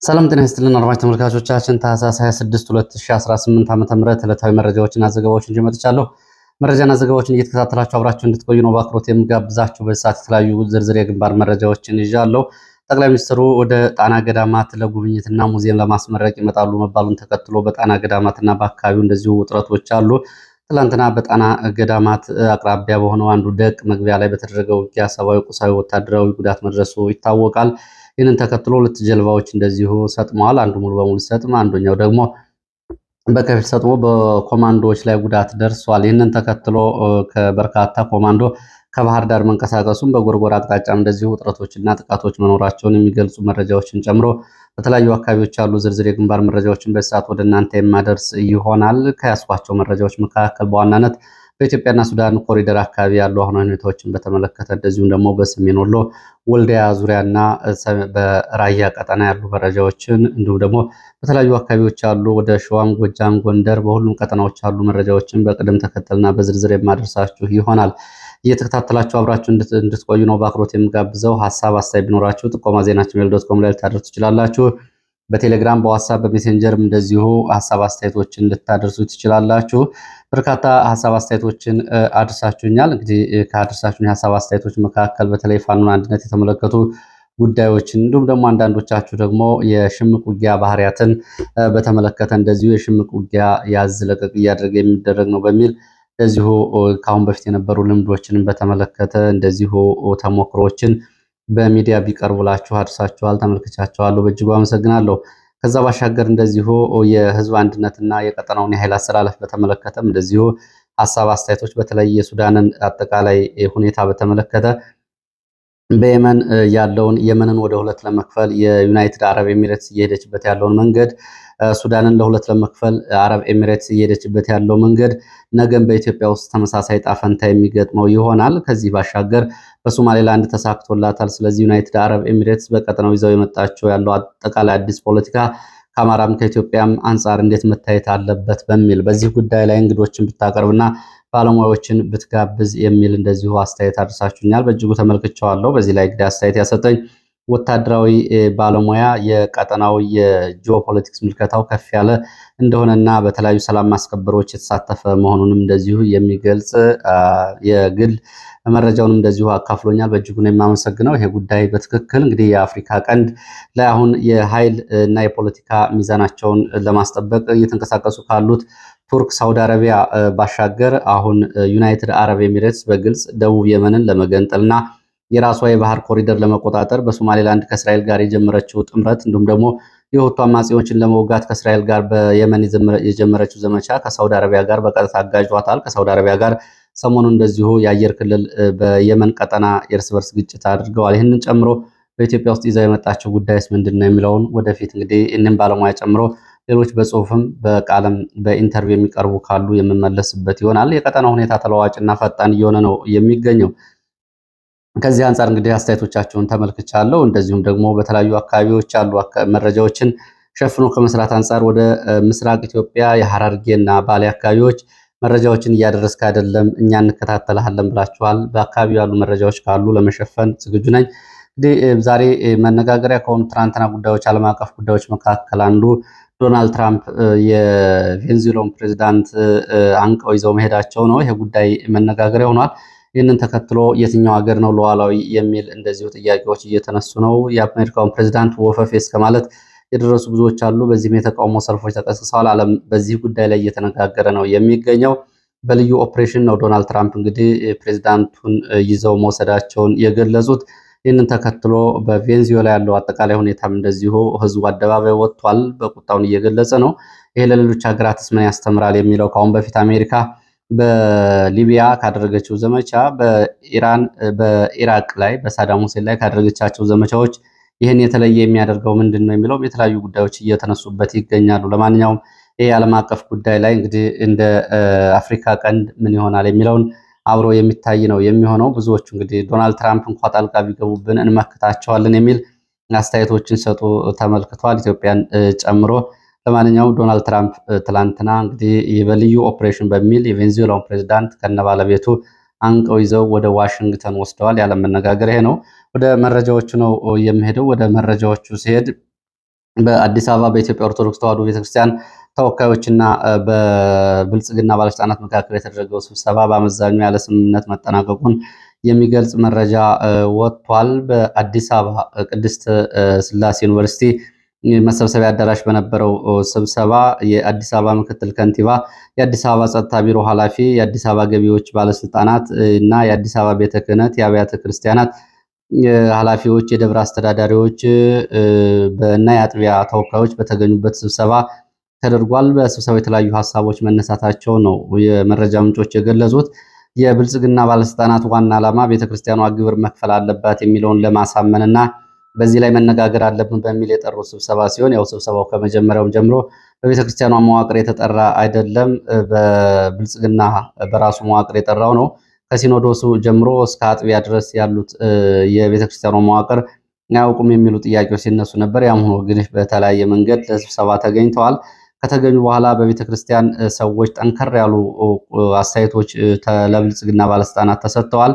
ሰላም ጤና ይስጥልን አድማጭ ተመልካቾቻችን ታህሳስ 26 2018 ዓ.ም ዕለታዊ መረጃዎችና ዘገባዎችን ይዤ መጥቻለሁ። መረጃና ዘገባዎችን እየተከታተላችሁ አብራችሁ እንድትቆዩ ነው በአክብሮት የምጋብዛችሁ። በዚህ ሰዓት የተለያዩ ዝርዝር የግንባር መረጃዎችን ይዣለሁ። ጠቅላይ ሚኒስትሩ ወደ ጣና ገዳማት ለጉብኝትና ሙዚየም ለማስመረቅ ይመጣሉ መባሉን ተከትሎ በጣና ገዳማትና በአካባቢው እንደዚሁ ውጥረቶች አሉ። ትላንትና በጣና ገዳማት አቅራቢያ በሆነው አንዱ ደቅ መግቢያ ላይ በተደረገው ውጊያ ሰብአዊ፣ ቁሳዊ፣ ወታደራዊ ጉዳት መድረሱ ይታወቃል። ይህንን ተከትሎ ሁለት ጀልባዎች እንደዚሁ ሰጥመዋል። አንዱ ሙሉ በሙሉ ሰጥሞ አንደኛው ደግሞ በከፊል ሰጥሞ በኮማንዶዎች ላይ ጉዳት ደርሷል። ይህንን ተከትሎ ከበርካታ ኮማንዶ ከባህር ዳር መንቀሳቀሱም በጎርጎራ አቅጣጫም እንደዚሁ ውጥረቶችና ጥቃቶች መኖራቸውን የሚገልጹ መረጃዎችን ጨምሮ በተለያዩ አካባቢዎች ያሉ ዝርዝር የግንባር መረጃዎችን በዚህ ሰዓት ወደ እናንተ የማደርስ ይሆናል። ከያስኳቸው መረጃዎች መካከል በዋናነት በኢትዮጵያና ሱዳን ኮሪደር አካባቢ ያሉ አሁን ሁኔታዎችን በተመለከተ እንደዚሁም ደግሞ በሰሜን ወሎ ወልዲያ ዙሪያና በራያ ቀጠና ያሉ መረጃዎችን እንዲሁም ደግሞ በተለያዩ አካባቢዎች ያሉ ወደ ሸዋም፣ ጎጃም፣ ጎንደር በሁሉም ቀጠናዎች ያሉ መረጃዎችን በቅደም ተከተልና በዝርዝር የማደርሳችሁ ይሆናል። እየተከታተላችሁ አብራችሁ እንድትቆዩ ነው በአክብሮት የምጋብዘው። ሀሳብ አስተያየት ቢኖራችሁ ጥቆማ ዜናችን@gmail.com ላይ ልታደርሱ ትችላላችሁ። በቴሌግራም በዋትስአፕ በሜሴንጀርም እንደዚሁ ሀሳብ አስተያየቶችን ልታደርሱ ትችላላችሁ። በርካታ ሀሳብ አስተያየቶችን አድርሳችሁኛል። እንግዲህ ከአድርሳችሁኝ ሀሳብ አስተያየቶች መካከል በተለይ ፋኖን አንድነት የተመለከቱ ጉዳዮችን እንዲሁም ደግሞ አንዳንዶቻችሁ ደግሞ የሽምቅ ውጊያ ባህሪያትን በተመለከተ እንደዚሁ የሽምቅ ውጊያ ያዝ ለቀቅ እያደረገ የሚደረግ ነው በሚል እንደዚሁ ከአሁን በፊት የነበሩ ልምዶችን በተመለከተ እንደዚሁ ተሞክሮችን በሚዲያ ቢቀርቡላችሁ አድርሳችኋል፣ ተመልክቻችኋለሁ። በእጅጉ አመሰግናለሁ። ከዛ ባሻገር እንደዚሁ የህዝብ አንድነትና የቀጠናውን የኃይል አሰላለፍ በተመለከተም እንደዚሁ ሀሳብ አስተያየቶች በተለይ የሱዳንን አጠቃላይ ሁኔታ በተመለከተ በየመን ያለውን የመንን ወደ ሁለት ለመክፈል የዩናይትድ አረብ ኤሚሬትስ እየሄደችበት ያለውን መንገድ ሱዳንን ለሁለት ለመክፈል አረብ ኤሚሬትስ እየሄደችበት ያለው መንገድ ነገም በኢትዮጵያ ውስጥ ተመሳሳይ ጣፈንታ የሚገጥመው ይሆናል። ከዚህ ባሻገር በሶማሌላንድ ተሳክቶላታል። ስለዚህ ዩናይትድ አረብ ኤሚሬትስ በቀጠናው ይዘው የመጣቸው ያለው አጠቃላይ አዲስ ፖለቲካ ከአማራም ከኢትዮጵያም አንጻር እንዴት መታየት አለበት በሚል በዚህ ጉዳይ ላይ እንግዶችን ብታቀርብና ባለሙያዎችን ብትጋብዝ የሚል እንደዚሁ አስተያየት አድርሳችሁኛል። በእጅጉ ተመልክቼዋለሁ። በዚህ ላይ እንግዲህ አስተያየት ያሰጠኝ ወታደራዊ ባለሙያ የቀጠናው የጂኦፖለቲክስ ምልከታው ከፍ ያለ እንደሆነና በተለያዩ ሰላም ማስከበሮች የተሳተፈ መሆኑንም እንደዚሁ የሚገልጽ የግል መረጃውንም እንደዚሁ አካፍሎኛል። በእጅጉ ነው የማመሰግነው። ይሄ ጉዳይ በትክክል እንግዲህ የአፍሪካ ቀንድ ላይ አሁን የኃይል እና የፖለቲካ ሚዛናቸውን ለማስጠበቅ እየተንቀሳቀሱ ካሉት ቱርክ፣ ሳውዲ አረቢያ ባሻገር አሁን ዩናይትድ አረብ ኤሚሬትስ በግልጽ ደቡብ የመንን ለመገንጠልና የራሷ የባህር ኮሪደር ለመቆጣጠር በሶማሌላንድ ከእስራኤል ጋር የጀመረችው ጥምረት እንዲሁም ደግሞ የሁቱ አማጺዎችን ለመውጋት ከእስራኤል ጋር በየመን የጀመረችው ዘመቻ ከሳውዲ አረቢያ ጋር በቀጥታ አጋጅቷታል። ከሳውዲ አረቢያ ጋር ሰሞኑን እንደዚሁ የአየር ክልል በየመን ቀጠና የእርስ በርስ ግጭት አድርገዋል። ይህንን ጨምሮ በኢትዮጵያ ውስጥ ይዘው የመጣቸው ጉዳይስ ምንድን ነው የሚለውን ወደፊት እንግዲህ እንም ባለሙያ ጨምሮ ሌሎች በጽሁፍም በቃለም በኢንተርቪው የሚቀርቡ ካሉ የምመለስበት ይሆናል። የቀጠናው ሁኔታ ተለዋዋጭና ፈጣን እየሆነ ነው የሚገኘው። ከዚህ አንጻር እንግዲህ አስተያየቶቻቸውን ተመልክቻለሁ። እንደዚሁም ደግሞ በተለያዩ አካባቢዎች ያሉ መረጃዎችን ሸፍኖ ከመስራት አንጻር ወደ ምስራቅ ኢትዮጵያ የሐረርጌና ባሌ አካባቢዎች መረጃዎችን እያደረስክ አይደለም፣ እኛ እንከታተልሃለን ብላችኋል። በአካባቢው ያሉ መረጃዎች ካሉ ለመሸፈን ዝግጁ ነኝ። እንግዲህ ዛሬ መነጋገሪያ ከሆኑ ትናንትና ጉዳዮች፣ ዓለም አቀፍ ጉዳዮች መካከል አንዱ ዶናልድ ትራምፕ የቬንዙዌላውን ፕሬዚዳንት አንቀው ይዘው መሄዳቸው ነው። ይሄ ጉዳይ መነጋገሪያ ሆኗል። ይህንን ተከትሎ የትኛው ሀገር ነው ሉዓላዊ የሚል እንደዚሁ ጥያቄዎች እየተነሱ ነው። የአሜሪካውን ፕሬዚዳንት ወፈፌ እስከ ማለት የደረሱ ብዙዎች አሉ። በዚህም የተቃውሞ ሰልፎች ተቀስቅሰዋል። ዓለም በዚህ ጉዳይ ላይ እየተነጋገረ ነው የሚገኘው። በልዩ ኦፕሬሽን ነው ዶናልድ ትራምፕ እንግዲህ ፕሬዚዳንቱን ይዘው መውሰዳቸውን የገለጹት። ይህንን ተከትሎ በቬንዙዌላ ያለው አጠቃላይ ሁኔታም እንደዚሁ ህዝቡ አደባባይ ወጥቷል፣ በቁጣውን እየገለጸ ነው። ይሄ ለሌሎች ሀገራትስ ምን ያስተምራል የሚለው ከአሁን በፊት አሜሪካ በሊቢያ ካደረገችው ዘመቻ በኢራቅ ላይ በሳዳም ሁሴን ላይ ካደረገቻቸው ዘመቻዎች ይህን የተለየ የሚያደርገው ምንድን ነው የሚለውም የተለያዩ ጉዳዮች እየተነሱበት ይገኛሉ። ለማንኛውም ይህ ዓለም አቀፍ ጉዳይ ላይ እንግዲህ እንደ አፍሪካ ቀንድ ምን ይሆናል የሚለውን አብሮ የሚታይ ነው የሚሆነው። ብዙዎቹ እንግዲህ ዶናልድ ትራምፕ እንኳ ጣልቃ ቢገቡብን እንመክታቸዋለን የሚል አስተያየቶችን ሰጡ ተመልክቷል፣ ኢትዮጵያን ጨምሮ። ለማንኛውም ዶናልድ ትራምፕ ትላንትና እንግዲህ በልዩ ኦፕሬሽን በሚል የቬንዙዌላውን ፕሬዚዳንት ከነባለቤቱ አንቀው ይዘው ወደ ዋሽንግተን ወስደዋል። ያለ መነጋገር ይሄ ነው። ወደ መረጃዎቹ ነው የሚሄደው። ወደ መረጃዎቹ ሲሄድ በአዲስ አበባ በኢትዮጵያ ኦርቶዶክስ ተዋሕዶ ቤተክርስቲያን ተወካዮችና በብልጽግና ባለስልጣናት መካከል የተደረገው ስብሰባ በአመዛኙ ያለ ስምምነት መጠናቀቁን የሚገልጽ መረጃ ወጥቷል። በአዲስ አበባ ቅድስት ሥላሴ ዩኒቨርሲቲ መሰብሰቢያ አዳራሽ በነበረው ስብሰባ የአዲስ አበባ ምክትል ከንቲባ፣ የአዲስ አበባ ጸጥታ ቢሮ ኃላፊ፣ የአዲስ አበባ ገቢዎች ባለስልጣናት እና የአዲስ አበባ ቤተ ክህነት የአብያተ ክርስቲያናት ኃላፊዎች፣ የደብረ አስተዳዳሪዎች እና የአጥቢያ ተወካዮች በተገኙበት ስብሰባ ተደርጓል። በስብሰባው የተለያዩ ሀሳቦች መነሳታቸው ነው የመረጃ ምንጮች የገለጹት። የብልጽግና ባለስልጣናት ዋና ዓላማ ቤተክርስቲያኗ ግብር መክፈል አለባት የሚለውን ለማሳመንና በዚህ ላይ መነጋገር አለብን በሚል የጠሩት ስብሰባ ሲሆን ያው ስብሰባው ከመጀመሪያውም ጀምሮ በቤተክርስቲያኗ መዋቅር የተጠራ አይደለም። በብልጽግና በራሱ መዋቅር የጠራው ነው። ከሲኖዶሱ ጀምሮ እስከ አጥቢያ ድረስ ያሉት የቤተክርስቲያኗ መዋቅር አያውቁም የሚሉ ጥያቄዎች ሲነሱ ነበር። ያም ሆኖ ግን በተለያየ መንገድ ለስብሰባ ተገኝተዋል። ከተገኙ በኋላ በቤተክርስቲያን ሰዎች ጠንከር ያሉ አስተያየቶች ለብልጽግና ባለስልጣናት ተሰጥተዋል።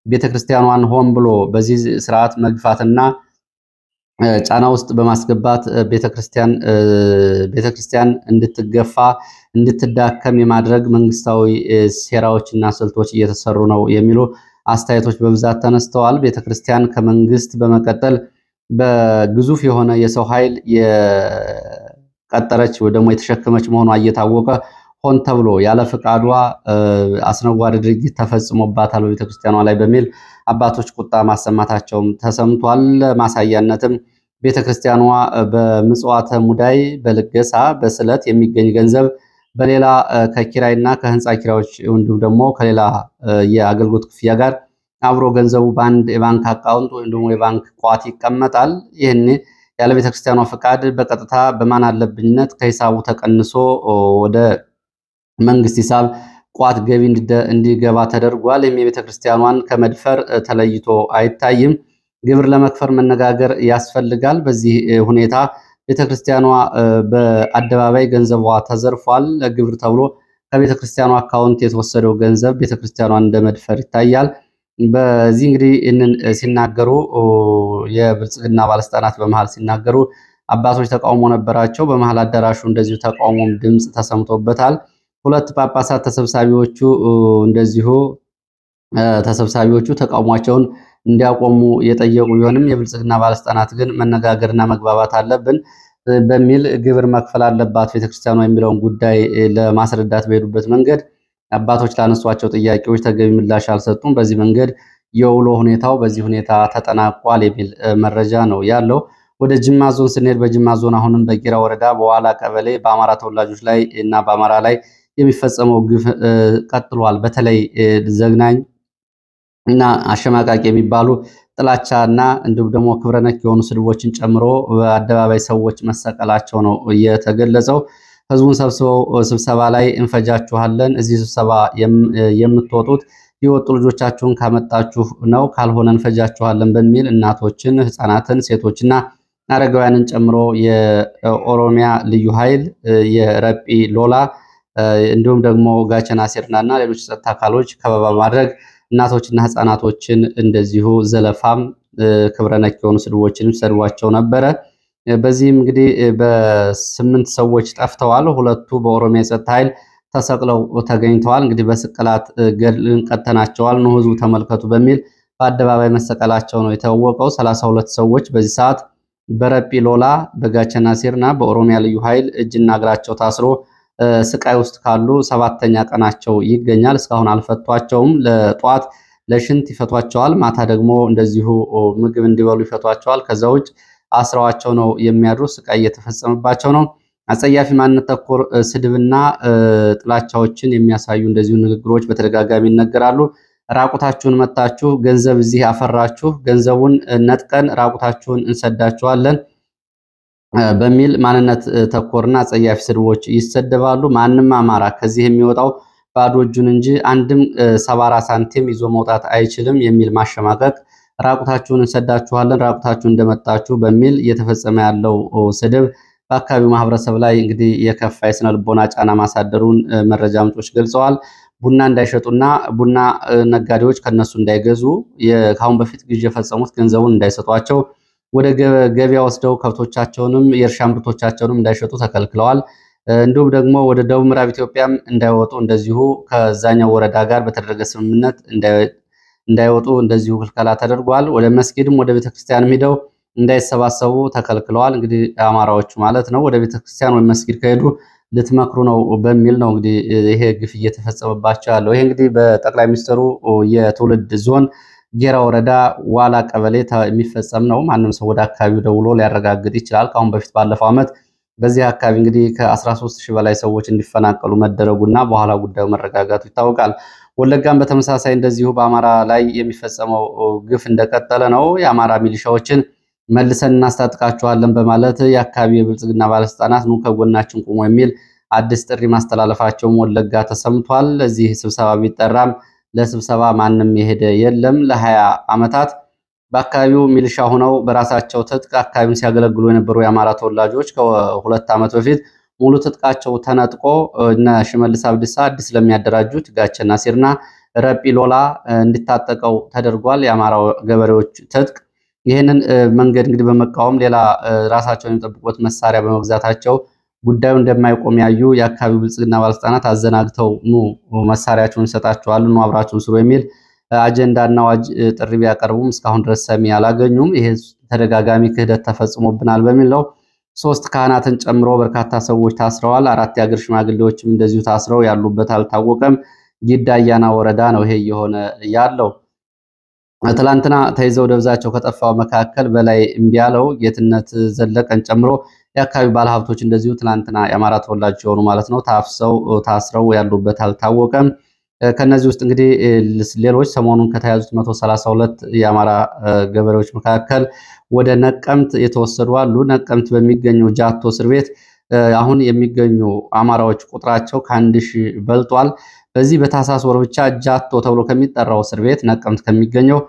ቤተክርስቲያኗን ሆን ብሎ በዚህ ስርዓት መግፋትና ጫና ውስጥ በማስገባት ቤተክርስቲያን እንድትገፋ እንድትዳከም የማድረግ መንግስታዊ ሴራዎችና ስልቶች እየተሰሩ ነው የሚሉ አስተያየቶች በብዛት ተነስተዋል። ቤተክርስቲያን ከመንግስት በመቀጠል በግዙፍ የሆነ የሰው ኃይል የቀጠረች ወይ ደግሞ የተሸከመች መሆኗ እየታወቀ ሆን ተብሎ ያለ ፍቃዷ አስነዋሪ ድርጊት ተፈጽሞባታል በቤተክርስቲያኗ ላይ በሚል አባቶች ቁጣ ማሰማታቸውም ተሰምቷል። ማሳያነትም ቤተክርስቲያኗ በምጽዋተ ሙዳይ፣ በልገሳ፣ በስለት የሚገኝ ገንዘብ በሌላ ከኪራይና ከህንፃ ኪራዮች እንዲሁም ደግሞ ከሌላ የአገልግሎት ክፍያ ጋር አብሮ ገንዘቡ በአንድ የባንክ አካውንት ወይም ደግሞ የባንክ ቋት ይቀመጣል። ይህን ያለ ቤተክርስቲያኗ ፍቃድ በቀጥታ በማን አለብኝነት ከሂሳቡ ተቀንሶ ወደ መንግስት ሂሳብ ቋት ገቢ እንዲገባ ተደርጓል። የቤተክርስቲያኗን ከመድፈር ተለይቶ አይታይም። ግብር ለመክፈል መነጋገር ያስፈልጋል። በዚህ ሁኔታ ቤተክርስቲያኗ በአደባባይ ገንዘቧ ተዘርፏል። ለግብር ተብሎ ከቤተክርስቲያኗ አካውንት የተወሰደው ገንዘብ ቤተክርስቲያኗን እንደ መድፈር ይታያል። በዚህ እንግዲህ ይህንን ሲናገሩ የብልጽግና ባለስልጣናት በመሃል ሲናገሩ አባቶች ተቃውሞ ነበራቸው። በመሃል አዳራሹ እንደዚሁ ተቃውሞም ድምፅ ተሰምቶበታል። ሁለት ጳጳሳት ተሰብሳቢዎቹ ተቃውሟቸውን እንዲያቆሙ የጠየቁ ቢሆንም የብልጽግና ባለስልጣናት ግን መነጋገርና መግባባት አለብን በሚል ግብር መክፈል አለባት ቤተክርስቲያኗ የሚለውን ጉዳይ ለማስረዳት በሄዱበት መንገድ አባቶች ላነሷቸው ጥያቄዎች ተገቢ ምላሽ አልሰጡም። በዚህ መንገድ የውሎ ሁኔታው በዚህ ሁኔታ ተጠናቋል የሚል መረጃ ነው ያለው። ወደ ጅማ ዞን ስንሄድ በጅማ ዞን አሁንም በጌራ ወረዳ በዋላ ቀበሌ በአማራ ተወላጆች ላይ እና በአማራ ላይ የሚፈጸመው ግፍ ቀጥሏል። በተለይ ዘግናኝ እና አሸማቃቂ የሚባሉ ጥላቻና እንዲሁም ደግሞ ክብረነክ የሆኑ ስድቦችን ጨምሮ በአደባባይ ሰዎች መሰቀላቸው ነው የተገለጸው። ህዝቡን ሰብስበው ስብሰባ ላይ እንፈጃችኋለን፣ እዚህ ስብሰባ የምትወጡት የወጡ ልጆቻችሁን ካመጣችሁ ነው፣ ካልሆነ እንፈጃችኋለን በሚል እናቶችን፣ ህፃናትን፣ ሴቶችና አረጋውያንን ጨምሮ የኦሮሚያ ልዩ ኃይል የረጲ ሎላ እንዲሁም ደግሞ ጋቸና ሴርናና ሌሎች ጸጥታ አካሎች ከበባ ማድረግ እናቶችና ህፃናቶችን እንደዚሁ ዘለፋም ክብረነክ የሆኑ ስድቦችንም ሰድቧቸው ነበረ። በዚህም እንግዲህ በ8 ሰዎች ጠፍተዋል። 2ቱ በኦሮሚያ የጸጥታ ኃይል ተሰቅለው ተገኝተዋል። እንግዲህ በስቅላት ገድልን ቀጥተናቸዋል ነው ህዝቡ ተመልከቱ በሚል በአደባባይ መሰቀላቸው ነው የታወቀው። 32 ሰዎች በዚህ ሰዓት በረጲ ሎላ፣ በጋቸና ሴርና በኦሮሚያ ልዩ ኃይል እጅና እግራቸው ታስሮ ስቃይ ውስጥ ካሉ 7ኛ ቀናቸው ይገኛል። እስካሁን አልፈቷቸውም። ለጧት ለሽንት ይፈቷቸዋል፣ ማታ ደግሞ እንደዚሁ ምግብ እንዲበሉ ይፈቷቸዋል። ከዛ ውጭ አስረዋቸው ነው የሚያድሩ። ስቃይ እየተፈጸመባቸው ነው። አጸያፊ ማንነት ተኮር ስድብና ጥላቻዎችን የሚያሳዩ እንደዚሁ ንግግሮች በተደጋጋሚ ይነገራሉ። ራቁታችሁን መታችሁ ገንዘብ እዚህ አፈራችሁ፣ ገንዘቡን ነጥቀን ራቁታችሁን እንሰዳችኋለን በሚል ማንነት ተኮርና አጸያፊ ስድቦች ይሰደባሉ። ማንም አማራ ከዚህ የሚወጣው ባዶ እጁን እንጂ አንድም 70 ሳንቲም ይዞ መውጣት አይችልም የሚል ማሸማቀቅ፣ ራቁታችሁን እንሰዳችኋለን፣ ራቁታችሁን እንደመጣችሁ በሚል እየተፈጸመ ያለው ስድብ በአካባቢው ማህበረሰብ ላይ እንግዲህ የከፋ የስነ ልቦና ጫና ማሳደሩን መረጃ ምንጮች ገልጸዋል። ቡና እንዳይሸጡና ቡና ነጋዴዎች ከነሱ እንዳይገዙ ከአሁን በፊት ግዥ የፈጸሙት ገንዘቡን እንዳይሰጧቸው ወደ ገበያ ወስደው ከብቶቻቸውንም የእርሻ ምርቶቻቸውንም እንዳይሸጡ ተከልክለዋል። እንዲሁም ደግሞ ወደ ደቡብ ምዕራብ ኢትዮጵያም እንዳይወጡ እንደዚሁ ከዛኛው ወረዳ ጋር በተደረገ ስምምነት እንዳይወጡ እንደዚሁ ክልከላ ተደርጓል። ወደ መስጊድም ወደ ቤተክርስቲያንም ሂደው እንዳይሰባሰቡ ተከልክለዋል። እንግዲህ አማራዎቹ ማለት ነው። ወደ ቤተክርስቲያን ወይም መስጊድ ከሄዱ ልትመክሩ ነው በሚል ነው እንግዲህ ይሄ ግፍ እየተፈጸመባቸው ያለው። ይሄ እንግዲህ በጠቅላይ ሚኒስትሩ የትውልድ ዞን ጌራ ወረዳ ዋላ ቀበሌ የሚፈጸም ነው። ማንም ሰው ወደ አካባቢው ደውሎ ሊያረጋግጥ ይችላል። ከአሁን በፊት ባለፈው ዓመት በዚህ አካባቢ እንግዲህ ከ13 ሺህ በላይ ሰዎች እንዲፈናቀሉ መደረጉና በኋላ ጉዳዩ መረጋጋቱ ይታወቃል። ወለጋም በተመሳሳይ እንደዚሁ በአማራ ላይ የሚፈጸመው ግፍ እንደቀጠለ ነው። የአማራ ሚሊሻዎችን መልሰን እናስታጥቃቸዋለን በማለት የአካባቢ የብልጽግና ባለስልጣናት ኑ ከጎናችን ቁሙ የሚል አዲስ ጥሪ ማስተላለፋቸውም ወለጋ ተሰምቷል። ለዚህ ስብሰባ ቢጠራም ለስብሰባ ማንም የሄደ የለም። ለ20 ዓመታት በአካባቢው ሚሊሻ ሆነው በራሳቸው ትጥቅ አካባቢውን ሲያገለግሉ የነበሩ የአማራ ተወላጆች ከ2 ዓመት በፊት ሙሉ ትጥቃቸው ተነጥቆ እነ ሽመልስ አብዲሳ አዲስ ለሚያደራጁት ጋቸና ሲርና ረጲ ሎላ እንዲታጠቀው ተደርጓል። የአማራ ገበሬዎች ትጥቅ ይህንን መንገድ እንግዲህ በመቃወም ሌላ ራሳቸውን የሚጠብቁት መሳሪያ በመግዛታቸው ጉዳዩ እንደማይቆም ያዩ የአካባቢው ብልጽግና ባለስልጣናት አዘናግተው ኑ መሳሪያቸውን ይሰጣቸዋል፣ ኑ አብራችሁን ስሩ የሚል አጀንዳና አዋጅ ጥሪ ቢያቀርቡም እስካሁን ድረስ ሰሚ አላገኙም። ይሄ ተደጋጋሚ ክህደት ተፈጽሞብናል በሚል ነው 3 ካህናትን ጨምሮ በርካታ ሰዎች ታስረዋል። 4 የአገር ሽማግሌዎችም እንደዚሁ ታስረው ያሉበት አልታወቀም። ጊዳ አያና ወረዳ ነው ይሄ እየሆነ ያለው። ትላንትና ተይዘው ደብዛቸው ከጠፋው መካከል በላይ እምቢ ያለው ጌትነት ዘለቀን ጨምሮ የአካባቢ ባለሀብቶች እንደዚሁ ትላንትና የአማራ ተወላጅ የሆኑ ማለት ነው ታስረው ያሉበት አልታወቀም። ከነዚህ ውስጥ እንግዲህ ሌሎች ሰሞኑን ከተያዙት 132 የአማራ ገበሬዎች መካከል ወደ ነቀምት የተወሰዱ አሉ። ነቀምት በሚገኘው ጃቶ እስር ቤት አሁን የሚገኙ አማራዎች ቁጥራቸው ከ1000 በልጧል። በዚህ በታህሳስ ወር ብቻ ጃቶ ተብሎ ከሚጠራው እስር ቤት ነቀምት ከሚገኘው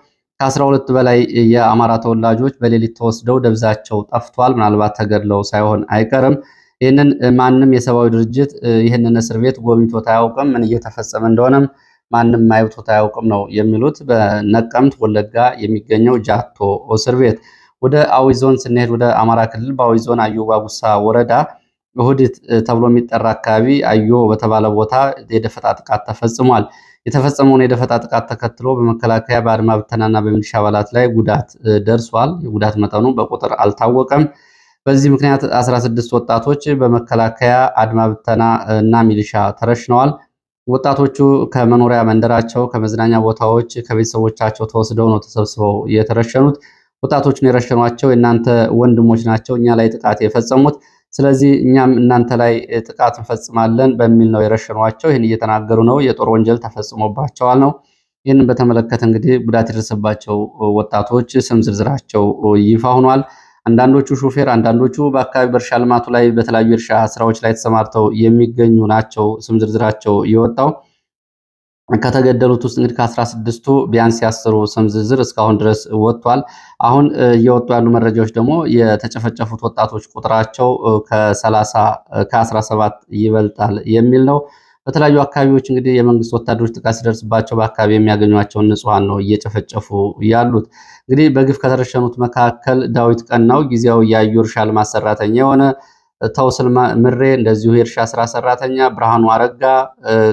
ከ12 በላይ የአማራ ተወላጆች በሌሊት ተወስደው ደብዛቸው ጠፍቷል። ምናልባት ተገድለው ሳይሆን አይቀርም። ይህንን ማንም የሰብአዊ ድርጅት ይህንን እስር ቤት ጎብኝቶት አያውቅም። ምን እየተፈጸመ እንደሆነም ማንም አይቶት አያውቅም ነው የሚሉት። በነቀምት ወለጋ የሚገኘው ጃቶ እስር ቤት። ወደ አዊ ዞን ስንሄድ ወደ አማራ ክልል በአዊ ዞን አዮ ባጉሳ ወረዳ እሁድት ተብሎ የሚጠራ አካባቢ አዮ በተባለ ቦታ የደፈጣ ጥቃት ተፈጽሟል። የተፈጸመውን የደፈጣ ጥቃት ተከትሎ በመከላከያ በአድማ ብተናና በሚሊሻ አባላት ላይ ጉዳት ደርሷል። የጉዳት መጠኑ በቁጥር አልታወቀም። በዚህ ምክንያት 16 ወጣቶች በመከላከያ አድማ ብተና እና ሚሊሻ ተረሽነዋል። ወጣቶቹ ከመኖሪያ መንደራቸው፣ ከመዝናኛ ቦታዎች፣ ከቤተሰቦቻቸው ተወስደው ነው ተሰብስበው የተረሸኑት። ወጣቶቹን የረሸኗቸው የእናንተ ወንድሞች ናቸው እኛ ላይ ጥቃት የፈጸሙት፣ ስለዚህ እኛም እናንተ ላይ ጥቃት እንፈጽማለን በሚል ነው የረሸኗቸው። ይህን እየተናገሩ ነው። የጦር ወንጀል ተፈጽሞባቸዋል ነው። ይህንን በተመለከተ እንግዲህ ጉዳት የደረሰባቸው ወጣቶች ስም ዝርዝራቸው ይፋ ሆኗል። አንዳንዶቹ ሹፌር፣ አንዳንዶቹ በአካባቢ በእርሻ ልማቱ ላይ በተለያዩ የእርሻ ስራዎች ላይ ተሰማርተው የሚገኙ ናቸው ስም ዝርዝራቸው የወጣው። ከተገደሉት ውስጥ እንግዲህ ከ16ቱ ቢያንስ ያስሩ ስም ዝርዝር እስካሁን ድረስ ወጥቷል። አሁን እየወጡ ያሉ መረጃዎች ደግሞ የተጨፈጨፉት ወጣቶች ቁጥራቸው ከ17 ይበልጣል የሚል ነው። በተለያዩ አካባቢዎች እንግዲህ የመንግስት ወታደሮች ጥቃት ሲደርስባቸው በአካባቢ የሚያገኟቸውን ንጹሐን ነው እየጨፈጨፉ ያሉት። እንግዲህ በግፍ ከተረሸኑት መካከል ዳዊት ቀናው ጊዜያዊ የአዩ እርሻ ልማት ሰራተኛ የሆነ፣ ተውስል ምሬ እንደዚሁ የእርሻ ስራ ሰራተኛ፣ ብርሃኑ አረጋ፣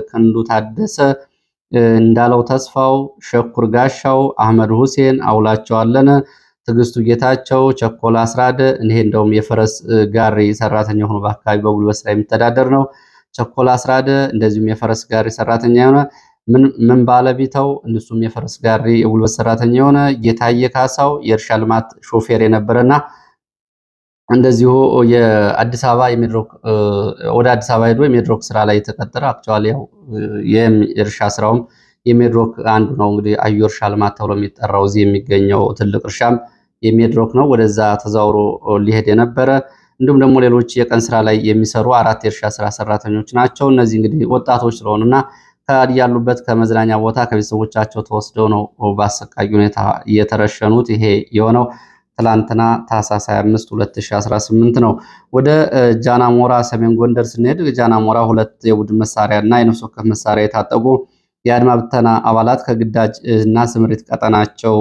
ክንዱ ታደሰ፣ እንዳለው ተስፋው፣ ሸኩር ጋሻው፣ አህመድ ሁሴን፣ አውላቸው አለነ፣ ትዕግስቱ ጌታቸው፣ ቸኮል አስራደ ይሄ እንደውም የፈረስ ጋሪ ሰራተኛ ሆኖ በአካባቢ በጉልበት ስራ የሚተዳደር ነው። ቸኮል አስራደ እንደዚሁም የፈረስ ጋሪ ሰራተኛ የሆነ ምን ባለቢተው እንሱም የፈረስ ጋሪ የጉልበት ሰራተኛ የሆነ ጌታዬ ካሳው የእርሻ ልማት ሾፌር የነበረና እንደዚሁ የአዲስ አበባ የሜድሮክ ወደ አዲስ አበባ ሄዶ የሜድሮክ ስራ ላይ የተቀጠረ አክቹአሊ ያው የእርሻ ስራውም የሜድሮክ አንዱ ነው። እንግዲህ አዩ እርሻ ልማት ተብሎ የሚጠራው እዚህ የሚገኘው ትልቅ እርሻም የሜድሮክ ነው። ወደዛ ተዛውሮ ሊሄድ የነበረ እንዲሁም ደግሞ ሌሎች የቀን ስራ ላይ የሚሰሩ 4 የእርሻ ስራ ሰራተኞች ናቸው። እነዚህ እንግዲህ ወጣቶች ስለሆኑና ያሉበት ከመዝናኛ ቦታ ከቤተሰቦቻቸው ተወስደው ነው በአሰቃቂ ሁኔታ እየተረሸኑት። ይሄ የሆነው ትላንትና ታህሳስ 25 2018 ነው። ወደ ጃናሞራ ሰሜን ጎንደር ስንሄድ ጃናሞራ 2 የቡድን መሳሪያ እና የነፍስ ወከፍ መሳሪያ የታጠቁ የአድማ ብተና አባላት ከግዳጅ እና ስምሪት ቀጠናቸው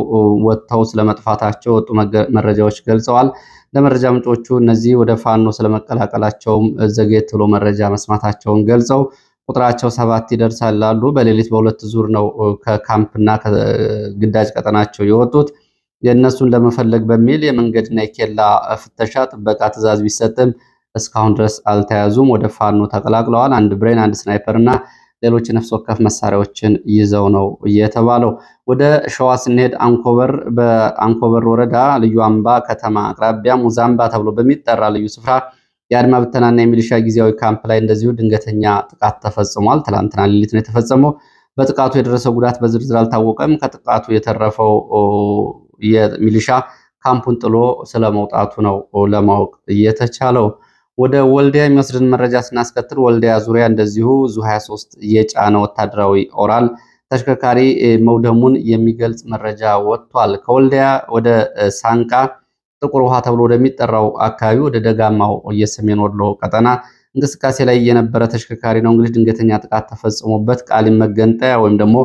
ወጥተው ስለመጥፋታቸው የወጡ መረጃዎች ገልጸዋል። ለመረጃ ምንጮቹ እነዚህ ወደ ፋኖ ስለመቀላቀላቸውም ዘግየት ብሎ መረጃ መስማታቸውን ገልጸው ቁጥራቸው 7 ይደርሳል ላሉ በሌሊት በሁለት ዙር ነው ከካምፕና ከግዳጅ ቀጠናቸው የወጡት። የእነሱን ለመፈለግ በሚል የመንገድና የኬላ ፍተሻ ጥበቃ ትዕዛዝ ቢሰጥም እስካሁን ድረስ አልተያዙም። ወደ ፋኖ ተቀላቅለዋል። አንድ ብሬን፣ አንድ ስናይፐር እና ሌሎች ነፍስ ወከፍ መሳሪያዎችን ይዘው ነው የተባለው። ወደ ሸዋ ስንሄድ በአንኮበር ወረዳ ልዩ አምባ ከተማ አቅራቢያ ሙዛምባ ተብሎ በሚጠራ ልዩ ስፍራ የአድማ ብተናና የሚሊሻ ጊዜያዊ ካምፕ ላይ እንደዚሁ ድንገተኛ ጥቃት ተፈጽሟል። ትላንትና ሌሊት ነው የተፈጸመው። በጥቃቱ የደረሰው ጉዳት በዝርዝር አልታወቀም። ከጥቃቱ የተረፈው የሚሊሻ ካምፑን ጥሎ ስለመውጣቱ ነው ለማወቅ የተቻለው። ወደ ወልዲያ የሚወስድን መረጃ ስናስከትል ወልዲያ ዙሪያ እንደዚሁ ዙ 23 የጫነ ወታደራዊ ኦራል ተሽከርካሪ መውደሙን የሚገልጽ መረጃ ወጥቷል። ከወልዲያ ወደ ሳንቃ ጥቁር ውሃ ተብሎ ወደሚጠራው አካባቢ ወደ ደጋማው የሰሜን ወሎ ቀጠና እንቅስቃሴ ላይ የነበረ ተሽከርካሪ ነው እንግዲህ ድንገተኛ ጥቃት ተፈጽሞበት ቃሊም መገንጠያ ወይም ደግሞ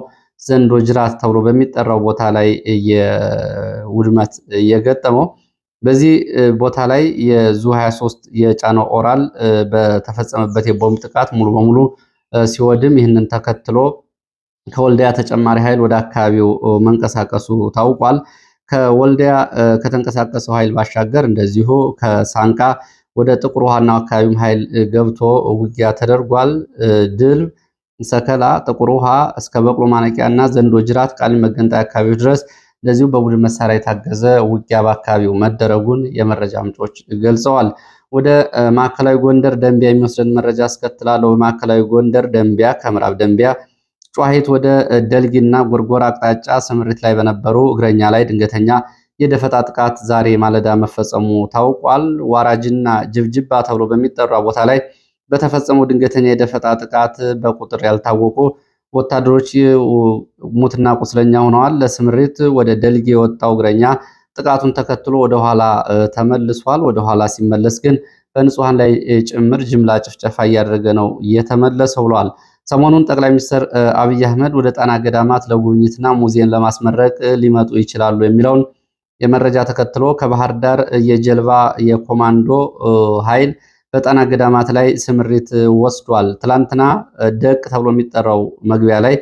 ዘንዶ ጅራት ተብሎ በሚጠራው ቦታ ላይ የውድመት የገጠመው። በዚህ ቦታ ላይ የዙ 23 የጫነው ኦራል በተፈጸመበት የቦምብ ጥቃት ሙሉ በሙሉ ሲወድም ይህንን ተከትሎ ከወልዲያ ተጨማሪ ኃይል ወደ አካባቢው መንቀሳቀሱ ታውቋል። ከወልዲያ ከተንቀሳቀሰው ኃይል ባሻገር እንደዚሁ ከሳንቃ ወደ ጥቁር ውሃና አካባቢም ኃይል ገብቶ ውጊያ ተደርጓል። ድል፣ ሰከላ፣ ጥቁር ውሃ እስከ በቅሎ ማነቂያና ዘንዶ ጅራት ቃሊም መገንጠያ አካባቢዎች ድረስ እንደዚሁ በቡድን መሳሪያ የታገዘ ውጊያ በአካባቢው መደረጉን የመረጃ ምንጮች ገልጸዋል። ወደ ማዕከላዊ ጎንደር ደንቢያ የሚወስደን መረጃ አስከትላለሁ። በማዕከላዊ ጎንደር ደንቢያ ከምዕራብ ደንቢያ ጨዋሂት ወደ ደልጊና ጎርጎራ አቅጣጫ ስምሪት ላይ በነበሩ እግረኛ ላይ ድንገተኛ የደፈጣ ጥቃት ዛሬ ማለዳ መፈጸሙ ታውቋል። ዋራጅና ጅብጅባ ተብሎ በሚጠራ ቦታ ላይ በተፈጸመው ድንገተኛ የደፈጣ ጥቃት በቁጥር ያልታወቁ ወታደሮች ሙትና ቁስለኛ ሆነዋል። ለስምሪት ወደ ደልጊ የወጣው እግረኛ ጥቃቱን ተከትሎ ወደኋላ ተመልሷል። ወደኋላ ሲመለስ ግን በንጹሐን ላይ ጭምር ጅምላ ጭፍጨፋ እያደረገ ነው የተመለሰው ብሏል። ሰሞኑን ጠቅላይ ሚኒስትር አብይ አህመድ ወደ ጣና ገዳማት ለጉብኝትና ሙዚየም ለማስመረቅ ሊመጡ ይችላሉ የሚለውን የመረጃ ተከትሎ ከባህር ዳር የጀልባ የኮማንዶ ኃይል በጣና ገዳማት ላይ ስምሪት ወስዷል። ትላንትና ደቅ ተብሎ የሚጠራው መግቢያ ላይ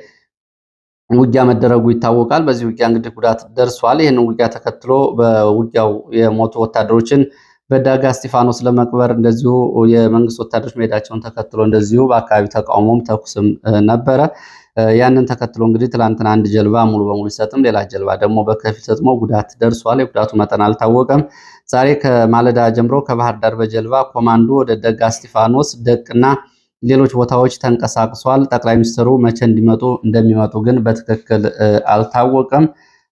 ውጊያ መደረጉ ይታወቃል። በዚህ ውጊያ እንግዲህ ጉዳት ደርሷል። ይህንን ውጊያ ተከትሎ በውጊያው የሞቱ ወታደሮችን በዳጋ እስጢፋኖስ ለመቅበር እንደዚሁ የመንግስት ወታደሮች መሄዳቸውን ተከትሎ እንደዚሁ በአካባቢ ተቃውሞም ተኩስም ነበረ። ያንን ተከትሎ እንግዲህ ትላንትና አንድ ጀልባ ሙሉ በሙሉ ሲሰጥም ሌላ ጀልባ ደግሞ በከፊል ሰጥሞ ጉዳት ደርሷል። የጉዳቱ መጠን አልታወቀም። ዛሬ ከማለዳ ጀምሮ ከባህር ዳር በጀልባ ኮማንዶ ወደ ደጋ እስጢፋኖስ፣ ደቅና ሌሎች ቦታዎች ተንቀሳቅሷል። ጠቅላይ ሚኒስትሩ መቼ እንደሚመጡ ግን በትክክል አልታወቀም።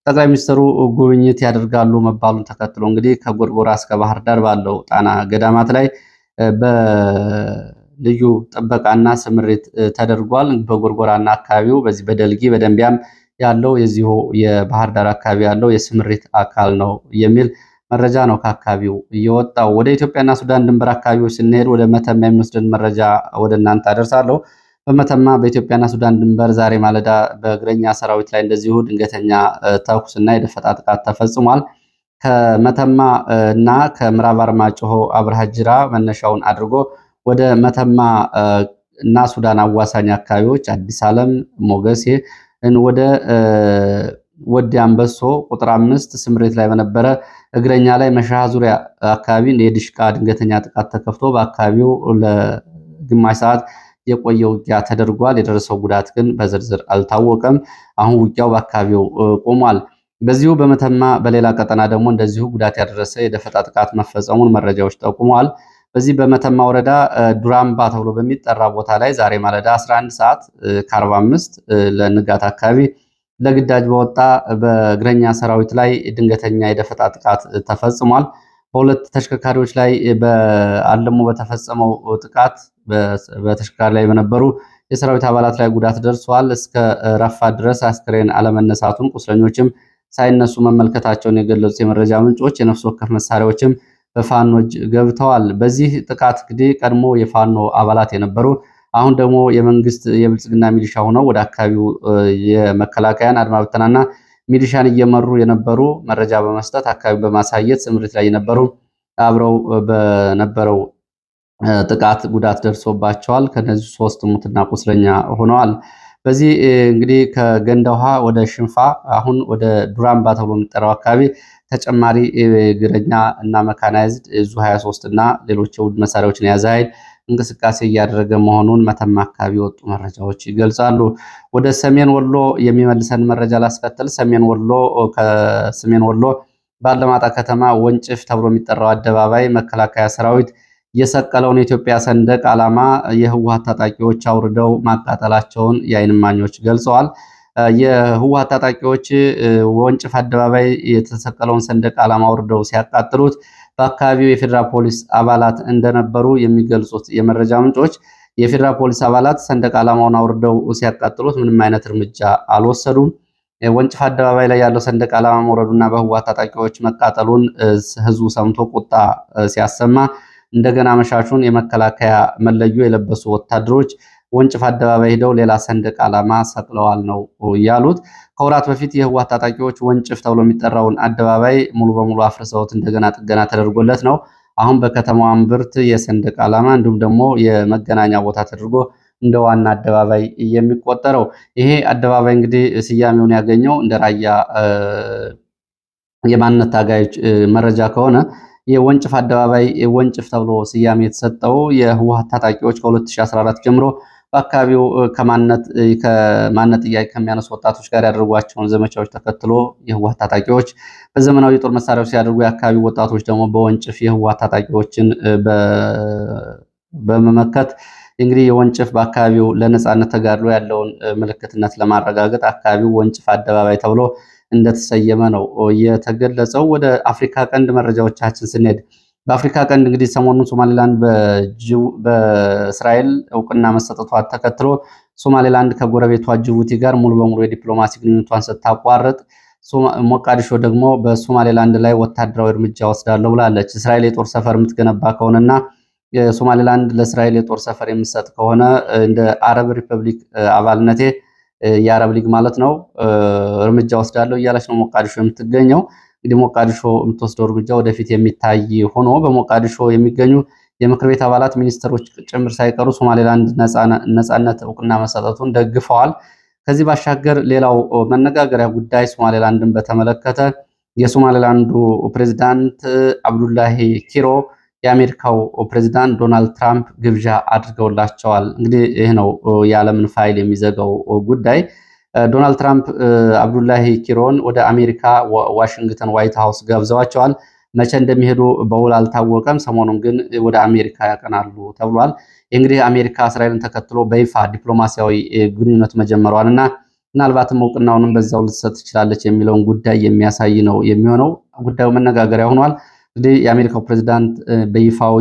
ጠቅላይ ሚኒስትሩ ጉብኝት ያደርጋሉ መባሉን ተከትሎ እንግዲህ ከጎርጎራ እስከ ባህር ዳር ባለው ጣና ገዳማት ላይ በልዩ ጥበቃና ስምሪት ተደርጓል። በጎርጎራና አካባቢው በዚህ በደልጊ በደንቢያም ያለው የዚሁ የባህር ዳር አካባቢ ያለው የስምሪት አካል ነው የሚል መረጃ ነው ከአካባቢው እየወጣው። ወደ ኢትዮጵያና ሱዳን ድንበር አካባቢዎች ስንሄድ ወደ መተማ የሚወስድን መረጃ ወደ እናንተ አደርሳለሁ። በመተማ በኢትዮጵያና ሱዳን ድንበር ዛሬ ማለዳ በእግረኛ ሰራዊት ላይ እንደዚሁ ድንገተኛ ተኩስና የደፈጣ ጥቃት ተፈጽሟል። ከመተማ እና ከምዕራብ አርማጭሆ አብርሃ ጅራ መነሻውን አድርጎ ወደ መተማ እና ሱዳን አዋሳኝ አካባቢዎች አዲስ ዓለም፣ ሞገሴ ወደ ወዲ አንበሶ ቁጥር 5 ስምሬት ላይ በነበረ እግረኛ ላይ መሻሃ ዙሪያ አካባቢ የድሽቃ ድንገተኛ ጥቃት ተከፍቶ በአካባቢው ለግማሽ ሰዓት የቆየ ውጊያ ተደርጓል። የደረሰው ጉዳት ግን በዝርዝር አልታወቀም። አሁን ውጊያው በአካባቢው ቆሟል። በዚሁ በመተማ በሌላ ቀጠና ደግሞ እንደዚሁ ጉዳት ያደረሰ የደፈጣ ጥቃት መፈጸሙን መረጃዎች ጠቁመዋል። በዚህ በመተማ ወረዳ ዱራምባ ተብሎ በሚጠራ ቦታ ላይ ዛሬ ማለዳ 11 ሰዓት ከ45 ለንጋት አካባቢ ለግዳጅ በወጣ በእግረኛ ሰራዊት ላይ ድንገተኛ የደፈጣ ጥቃት ተፈጽሟል። በሁለት ተሽከርካሪዎች ላይ በአለሙ በተፈጸመው ጥቃት በተሽከርካሪ ላይ በነበሩ የሰራዊት አባላት ላይ ጉዳት ደርሷል። እስከ ረፋድ ድረስ አስክሬን አለመነሳቱን ቁስለኞችም ሳይነሱ መመልከታቸውን የገለጹት የመረጃ ምንጮች የነፍስ ወከፍ መሳሪያዎችም በፋኖች ገብተዋል። በዚህ ጥቃት እንግዲህ ቀድሞ የፋኖ አባላት የነበሩ አሁን ደግሞ የመንግስት የብልጽግና ሚሊሻ ሆነው ወደ አካባቢው የመከላከያን አድማ ብተናና ሚሊሻን እየመሩ የነበሩ መረጃ በመስጠት አካባቢ በማሳየት ስምሪት ላይ የነበሩ አብረው በነበረው ጥቃት ጉዳት ደርሶባቸዋል። ከነዚህ 3 ሙትና ቁስለኛ ሆነዋል። በዚህ እንግዲህ ከገንዳ ውሃ ወደ ሽንፋ አሁን ወደ ዱራምባ ተብሎ የሚጠራው አካባቢ ተጨማሪ እግረኛ እና መካናይዝድ ዙ 23 እና ሌሎች የውድ መሳሪያዎችን የያዘ ኃይል እንቅስቃሴ እያደረገ መሆኑን መተማ አካባቢ የወጡ መረጃዎች ይገልጻሉ። ወደ ሰሜን ወሎ የሚመልሰን መረጃ ላስከትል። ከሰሜን ወሎ ባለማጣ ከተማ ወንጭፍ ተብሎ የሚጠራው አደባባይ መከላከያ ሰራዊት የሰቀለውን የኢትዮጵያ ሰንደቅ ዓላማ የህወሓት ታጣቂዎች አውርደው ማቃጠላቸውን የዓይን እማኞች ገልጸዋል። የህወሓት ታጣቂዎች ወንጭፍ አደባባይ የተሰቀለውን ሰንደቅ ዓላማ አውርደው ሲያቃጥሉት በአካባቢው የፌዴራል ፖሊስ አባላት እንደነበሩ የሚገልጹት የመረጃ ምንጮች የፌዴራል ፖሊስ አባላት ሰንደቅ ዓላማውን አውርደው ሲያቃጥሉት ምንም አይነት እርምጃ አልወሰዱም። ወንጭፍ አደባባይ ላይ ያለው ሰንደቅ ዓላማ መውረዱና በህወሓት ታጣቂዎች መቃጠሉን ህዝቡ ሰምቶ ቁጣ ሲያሰማ እንደገና መሻሹን የመከላከያ መለዮ የለበሱ ወታደሮች ወንጭፍ አደባባይ ሄደው ሌላ ሰንደቅ ዓላማ ሰቅለዋል ነው ያሉት። ከወራት በፊት የህወሓት ታጣቂዎች ወንጭፍ ተብሎ የሚጠራውን አደባባይ ሙሉ በሙሉ አፍርሰውት እንደገና ጥገና ተደርጎለት ነው አሁን በከተማዋ እምብርት የሰንደቅ ዓላማ እንዲሁም ደግሞ የመገናኛ ቦታ ተደርጎ እንደ ዋና አደባባይ የሚቆጠረው። ይሄ አደባባይ እንግዲህ ስያሜውን ያገኘው እንደ ራያ የማንነት ታጋዮች መረጃ ከሆነ የወንጭፍ አደባባይ ወንጭፍ ተብሎ ስያሜ የተሰጠው የህወሓት ታጣቂዎች ከ2014 ጀምሮ በአካባቢው ከማንነት ጥያቄ ከሚያነሱ ወጣቶች ጋር ያደርጓቸውን ዘመቻዎች ተከትሎ የህወሓት ታጣቂዎች በዘመናዊ የጦር መሳሪያዎች ሲያደርጉ የአካባቢው ወጣቶች ደግሞ በወንጭፍ የህወሓት ታጣቂዎችን በመመከት እንግዲህ የወንጭፍ በአካባቢው ለነጻነት ተጋድሎ ያለውን ምልክትነት ለማረጋገጥ አካባቢው ወንጭፍ አደባባይ ተብሎ እንደተሰየመ ነው የተገለጸው። ወደ አፍሪካ ቀንድ መረጃዎቻችን ስንሄድ በአፍሪካ ቀንድ እንግዲህ ሰሞኑን ሶማሌላንድ በእስራኤል እውቅና መሰጠቷን ተከትሎ ሶማሌላንድ ከጎረቤቷ ጅቡቲ ጋር ሙሉ በሙሉ የዲፕሎማሲ ግንኙነቷን ስታቋርጥ፣ ሞቃዲሾ ደግሞ በሶማሌላንድ ላይ ወታደራዊ እርምጃ ወስዳለሁ ብላለች። እስራኤል የጦር ሰፈር የምትገነባ ከሆነና ሶማሌላንድ ለእስራኤል የጦር ሰፈር የምትሰጥ ከሆነ እንደ አረብ ሪፐብሊክ አባልነቴ የአረብ ሊግ ማለት ነው እርምጃ ወስዳለሁ እያለች ነው ሞቃዲሾ የምትገኘው። እንግዲህ ሞቃዲሾ የምትወስደው እርምጃ ወደፊት የሚታይ ሆኖ በሞቃዲሾ የሚገኙ የምክር ቤት አባላት ሚኒስትሮች ጭምር ሳይቀሩ ሶማሌላንድ ነጻነት እውቅና መሰጠቱን ደግፈዋል። ከዚህ ባሻገር ሌላው መነጋገሪያ ጉዳይ ሶማሌላንድን በተመለከተ የሶማሌላንዱ ፕሬዚዳንት አብዱላሂ ኪሮ የአሜሪካው ፕሬዚዳንት ዶናልድ ትራምፕ ግብዣ አድርገውላቸዋል። እንግዲህ ይህ ነው የዓለምን ፋይል የሚዘጋው ጉዳይ። ዶናልድ ትራምፕ አብዱላሂ ኪሮን ወደ አሜሪካ ዋሽንግተን ዋይት ሃውስ ጋብዘዋቸዋል። መቼ እንደሚሄዱ በውል አልታወቀም። ሰሞኑን ግን ወደ አሜሪካ ያቀናሉ ተብሏል። እንግዲህ አሜሪካ እስራኤልን ተከትሎ በይፋ ዲፕሎማሲያዊ ግንኙነት መጀመሯን እና ምናልባትም እውቅናውንም በዛው ልትሰጥ ትችላለች የሚለውን ጉዳይ የሚያሳይ ነው የሚሆነው። ጉዳዩ መነጋገሪያ ሆኗል። እንግዲህ የአሜሪካው ፕሬዚዳንት በይፋዊ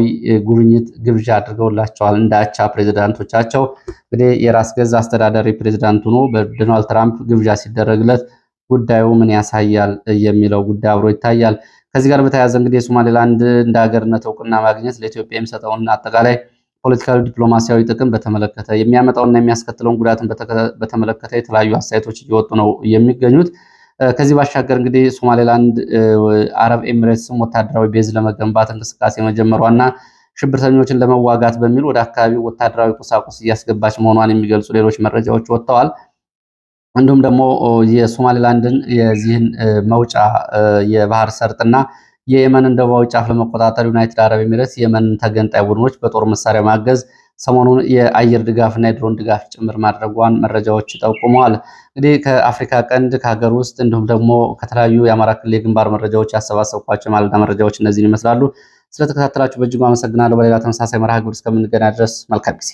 ጉብኝት ግብዣ አድርገውላቸዋል እንደ አቻ ፕሬዚዳንቶቻቸው። እንግዲህ የራስ ገዝ አስተዳዳሪ ፕሬዚዳንት ሆኖ በዶናልድ ትራምፕ ግብዣ ሲደረግለት ጉዳዩ ምን ያሳያል የሚለው ጉዳይ አብሮ ይታያል። ከዚህ ጋር በተያያዘ እንግዲህ የሶማሌላንድ እንደ ሀገርነት እውቅና ማግኘት ለኢትዮጵያ የሚሰጠውን አጠቃላይ ፖለቲካዊ፣ ዲፕሎማሲያዊ ጥቅም በተመለከተ የሚያመጣውና የሚያስከትለውን ጉዳትን በተመለከተ የተለያዩ አስተያየቶች እየወጡ ነው የሚገኙት። ከዚህ ባሻገር እንግዲህ ሶማሌላንድ አረብ ኤሚሬትስም ወታደራዊ ቤዝ ለመገንባት እንቅስቃሴ መጀመሯና ሽብርተኞችን ለመዋጋት በሚል ወደ አካባቢው ወታደራዊ ቁሳቁስ እያስገባች መሆኗን የሚገልጹ ሌሎች መረጃዎች ወጥተዋል። እንዲሁም ደግሞ የሶማሌላንድን የዚህን መውጫ የባህር ሰርጥና የየመንን ደቡባዊ ጫፍ ለመቆጣጠር ዩናይትድ አረብ ኤሚሬትስ የመንን ተገንጣይ ቡድኖች በጦር መሳሪያ ማገዝ ሰሞኑን የአየር ድጋፍና የድሮን ድጋፍ ጭምር ማድረጓን መረጃዎች ጠቁመዋል። እንግዲህ ከአፍሪካ ቀንድ ከሀገር ውስጥ እንዲሁም ደግሞ ከተለያዩ የአማራ ክልል የግንባር መረጃዎች ያሰባሰብኳቸው የማለዳ መረጃዎች እነዚህን ይመስላሉ። ስለተከታተላችሁ በእጅጉ አመሰግናለሁ። በሌላ ተመሳሳይ መርሃ ግብር እስከምንገናኝ ድረስ መልካም ጊዜ